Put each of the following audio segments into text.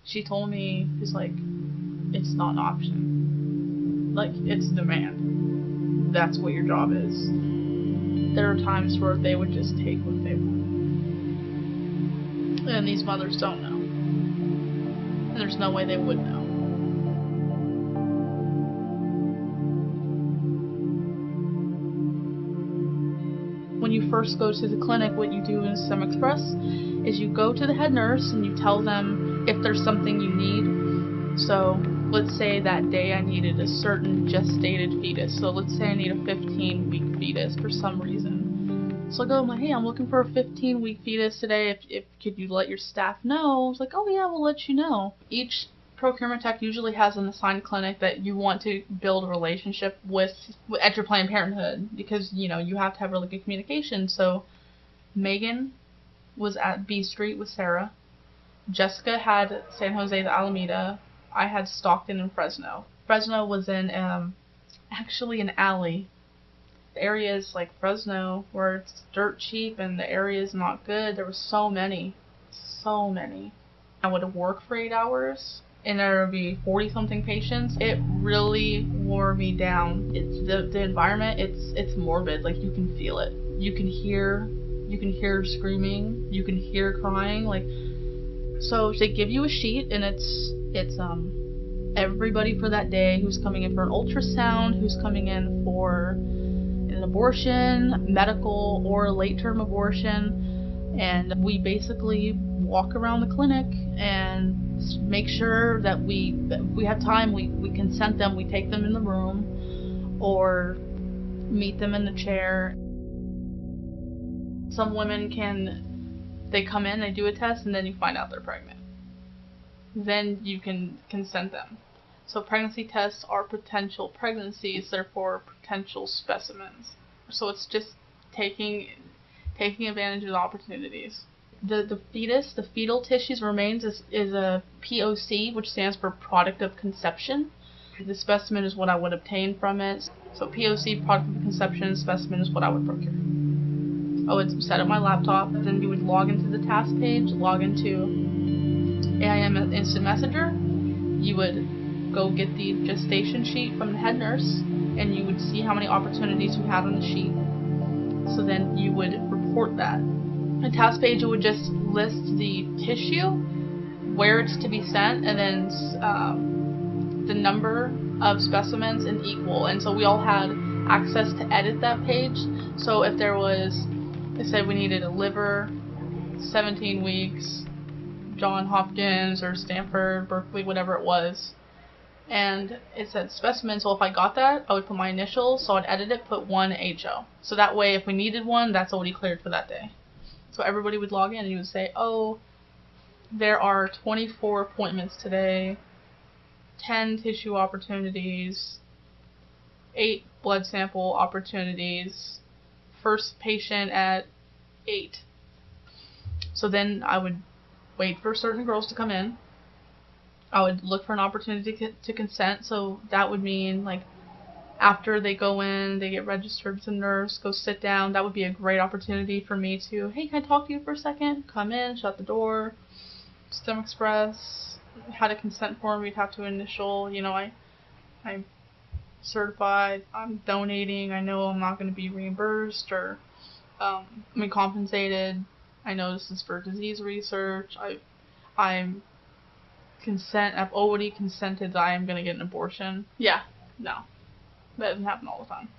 She told me, she's like, it's not an option. Like, it's demand. That's what your job is. There are times where they would just take what they want. And these mothers don't know. And there's no way they would know. When you first go to the clinic, what you do in Stemexpress is you go to the head nurse and you tell them if there's something you need. So let's say that day I needed a certain gestated fetus. So let's say I need a 15-week fetus for some reason. So I go, I'm like, hey, I'm looking for a 15-week fetus today. If could you let your staff know? I was like, oh yeah, we'll let you know. Each procurement tech usually has an assigned clinic that you want to build a relationship with at your Planned Parenthood, because you know you have to have really good communication. So Megan was at B Street with Sarah. Jessica had San Jose de Alameda. I had Stockton and Fresno. Fresno was in actually an alley. The areas like Fresno where it's dirt cheap and the area is not good. There were so many. I would work for 8 hours. And there would be 40-something patients. It really wore me down. It's the environment. It's morbid. Like you can feel it. You can hear screaming. You can hear crying. Like, so they give you a sheet, and it's everybody for that day who's coming in for an ultrasound, who's coming in for an abortion, medical or late-term abortion, and we basically walk around the clinic and make sure that we have time, we consent them, we take them in the room or meet them in the chair. Some women they come in, they do a test, and then you find out they're pregnant. Then you can consent them. So pregnancy tests are potential pregnancies, therefore potential specimens. So it's just taking advantage of the opportunities. The fetus, the fetal tissues remains is a POC, which stands for product of conception. The specimen is what I would obtain from it. So POC, product of conception, specimen is what I would procure. I would set up my laptop, then you would log into the task page, log into AIM Instant Messenger. You would go get the gestation sheet from the head nurse, and you would see how many opportunities you had on the sheet. So then you would report that. The task page would just list the tissue, where it's to be sent, and then the number of specimens and equal. And so we all had access to edit that page. So if there was, they said we needed a liver, 17 weeks, John Hopkins or Stanford, Berkeley, whatever it was, and it said specimen. So if I got that, I would put my initials, so I'd edit it, put 1 HO. So that way if we needed one, that's already cleared for that day. So everybody would log in and you would say, oh, there are 24 appointments today, 10 tissue opportunities, 8 blood sample opportunities, first patient at 8. So then I would wait for certain girls to come in. I would look for an opportunity to consent. So that would mean, like, after they go in, they get registered as a nurse, go sit down. That would be a great opportunity for me to, hey, can I talk to you for a second? Come in, shut the door. Stemexpress had a consent form we'd have to initial. You know, I'm certified, I'm donating, I know I'm not going to be reimbursed or compensated. I know this is for disease research. I've already consented that I am going to get an abortion. Yeah, no. That doesn't happen all the time.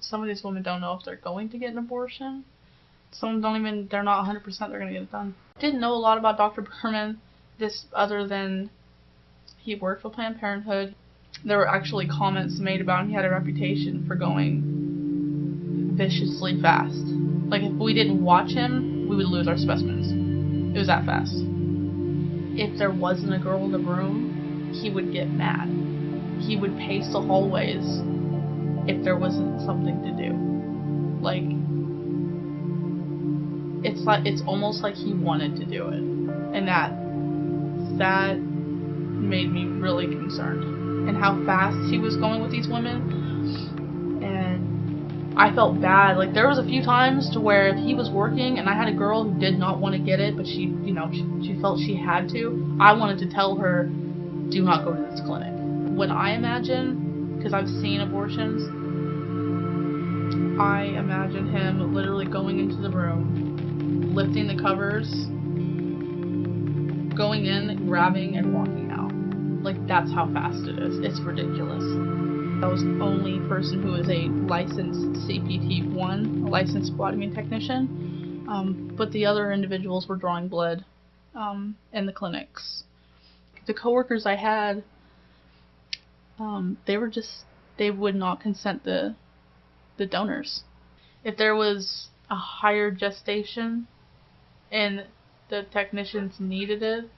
Some of these women don't know if they're going to get an abortion. Some they're not 100% they're going to get it done. Didn't know a lot about Dr. Berman, other than he worked for Planned Parenthood. There were actually comments made about him. He had a reputation for going viciously fast. Like, if we didn't watch him, we would lose our specimens. It was that fast. If there wasn't a girl in the room, he would get mad. He would pace the hallways if there wasn't something to do. Like, it's almost like he wanted to do it. And that made me really concerned. And how fast he was going with these women. And I felt bad. Like, there was a few times to where if he was working and I had a girl who did not want to get it, but she, you know, she felt she had to, I wanted to tell her, do not go to this clinic. When I imagine, because I've seen abortions, I imagine him literally going into the room, lifting the covers, going in, grabbing, and walking out. Like, that's how fast it is. It's ridiculous. I was the only person who is a licensed CPT-1, a licensed phlebotomy technician, but the other individuals were drawing blood in the clinics. The coworkers I had, they would not consent the donors. If there was a higher gestation and the technicians needed it,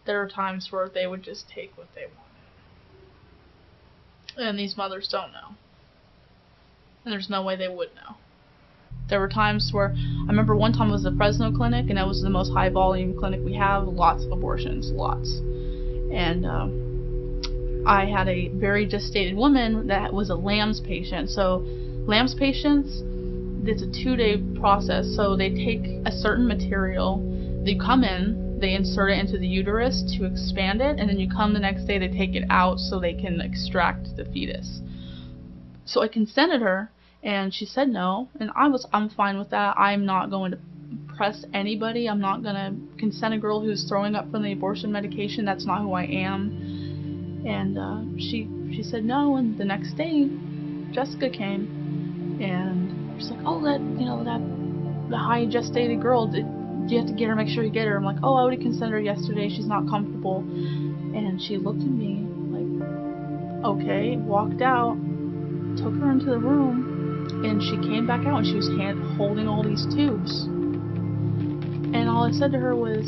there were times where they would just take what they wanted. And these mothers don't know. And there's no way they would know. There were times where, I remember one time it was the Fresno clinic, and that was the most high volume clinic we have, lots of abortions, lots. And I had a very gestated woman that was a LAMS patient. So LAMS patients, it's a 2-day process. So they take a certain material, they come in, they insert it into the uterus to expand it, and then you come the next day, they take it out so they can extract the fetus. So I consented her, and she said no, and I'm fine with that. I'm not going to press anybody. I'm not going to consent a girl who's throwing up from the abortion medication. That's not who I am. And she said no, and the next day, Jessica came, and she's like, oh, the high gestated girl, do you have to get her, make sure you get her? I'm like, oh, I already consented her yesterday, she's not comfortable. And she looked at me like, okay, walked out, took her into the room, and she came back out and she was holding all these tubes. And all I said to her was,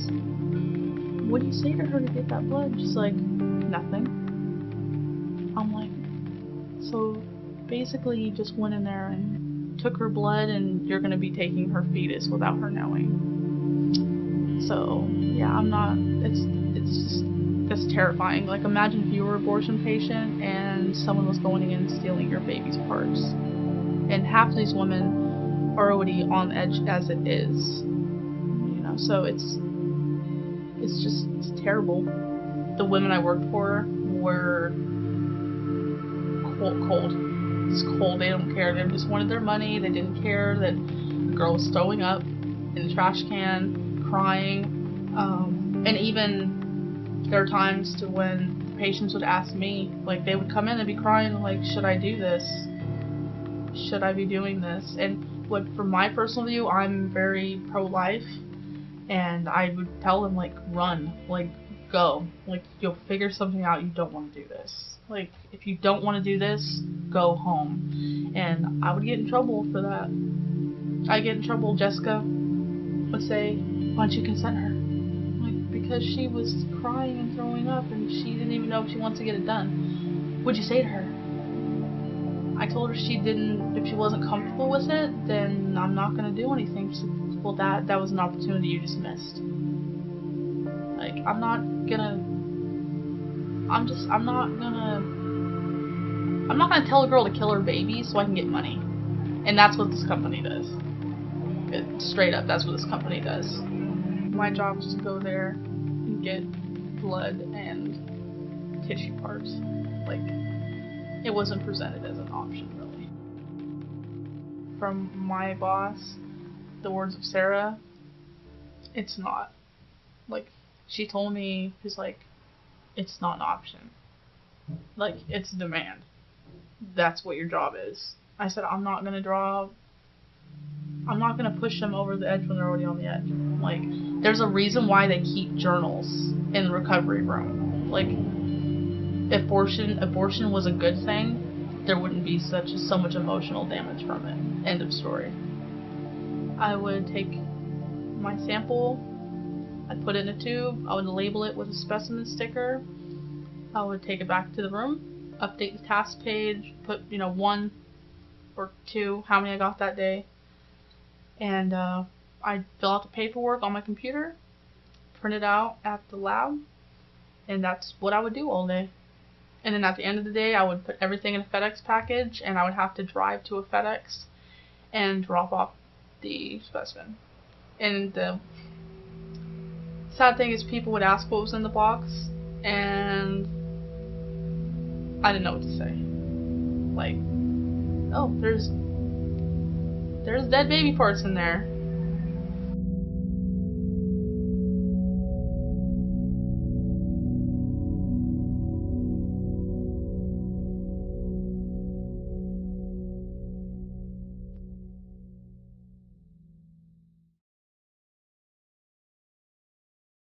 what do you say to her to get that blood? She's like, nothing. I'm like, so basically you just went in there and took her blood, and you're going to be taking her fetus without her knowing. So, yeah, I'm not, that's terrifying. Like, imagine if you were an abortion patient and someone was going in and stealing your baby's parts. And half of these women are already on the edge as it is. You know, so it's terrible. The women I worked for were cold. It's cold, they don't care. They just wanted their money. They didn't care that the girl was throwing up in the trash can, crying, and even there are times to when patients would ask me, like, they would come in and be crying, like, should I do this? Should I be doing this? And from my personal view, I'm very pro-life, and I would tell them, like, run, like, go, like, you'll figure something out. You don't want to do this. Like, if you don't want to do this, go home. And I would get in trouble for that. I get in trouble. Jessica would say, why don't you consent her? Like, because she was crying and throwing up, and she didn't even know if she wants to get it done. What'd you say to her? I told her if she wasn't comfortable with it, then I'm not gonna do anything. She said, well, that was an opportunity you just missed. Like, I'm not gonna tell a girl to kill her baby so I can get money. And that's what this company does. Straight up, that's what this company does. My job was to go there and get blood and tissue parts. Like, it wasn't presented as an option, really. From my boss, the words of Sarah, it's not. Like, she told me, she's like, it's not an option. Like, it's a demand. That's what your job is. I said, I'm not gonna push them over the edge when they're already on the edge. Like, there's a reason why they keep journals in the recovery room. Like, if abortion was a good thing, there wouldn't be so much emotional damage from it. End of story. I would take my sample, I'd put it in a tube, I would label it with a specimen sticker, I would take it back to the room, update the task page, put, 1 or 2, how many I got that day, and I'd fill out the paperwork on my computer, print it out at the lab, and that's what I would do all day. And then at the end of the day, I would put everything in a FedEx package, and I would have to drive to a FedEx and drop off the specimen. And the sad thing is, people would ask what was in the box, and I didn't know what to say. Like, oh, there's dead baby parts in there.